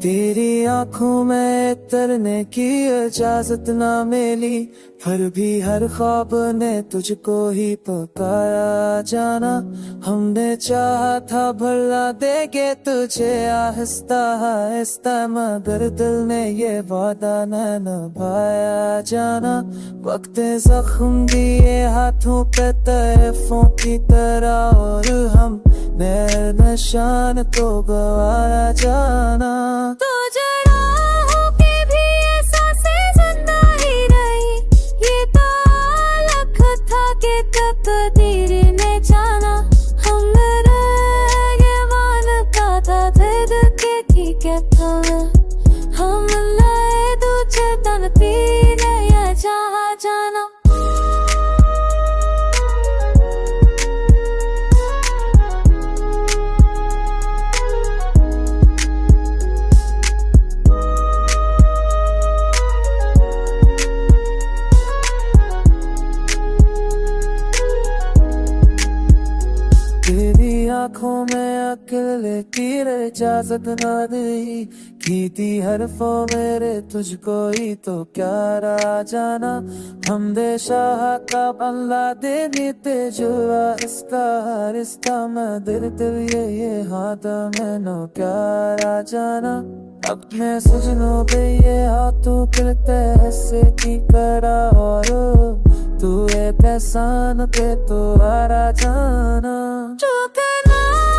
तेरी आंखों में तरने की इजाजत ना मिली, फिर भी हर ख्वाब ने तुझको ही पुकारा। जाना हमने चाहा था भला देगे तुझे आहिस्ता आहिस्ता, मगर दिल ने ये वादा न निभाया। जाना वक्त जख्म दिए हाथों पे तरफों की तरह, और हम निशान तो गवाया। जाना तो जरा होके भी एहसासें जिंदा ही रही, ये तो अलग था कि तकदीर ने जाना। हम ये मानता था दिल के ठीक है था, हम लाए दूसरे तन पीने ये जहाँ जाना। तेरी आंखों में अकेले की इजाजत ना दी, की थी हरफों मेरे तुझको ही तो क्या रहा। जाना हम दे शाह का बल्ला देनी ते जुआ, इसका रिश्ता मैं दिल ये हाथ में नो प्यारा। जाना अपने सजनों पे ये हाथों फिरते ऐसे की करा, और तू एक एहसान के तो आरा। जाना जो करना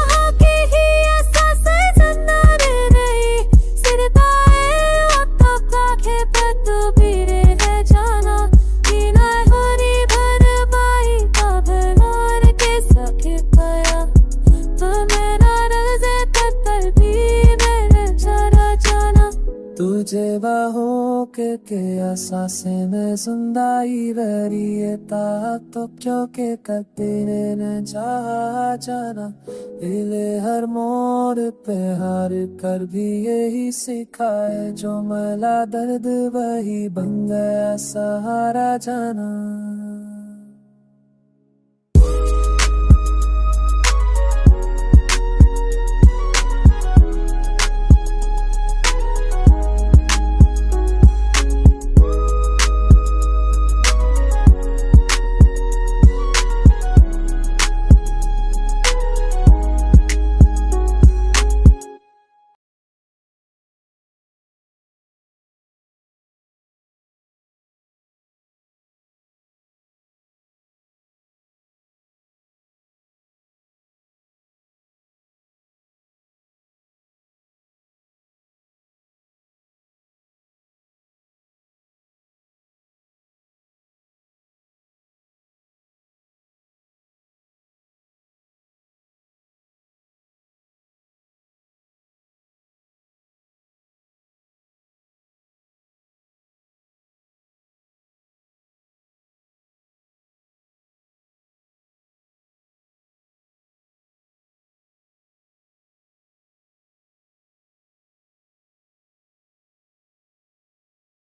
हो कि ही एहसासें जिंदा रही, सिरताए वक्त आंखें पे तू भी रह जाना। जीना हरी भर पाई अब और के सके पाया, तो मेरा रज़े कत्ल भी मेरे चला जाना। तुझे बाहों के सांसें में सुंदाई वरीयता, तो क्यों के कतेरे ने चाहा। जाना दिल हर मोड़ पे हार कर भी यही सिखाए, जो मला दर्द वही बन गया सहारा। जाना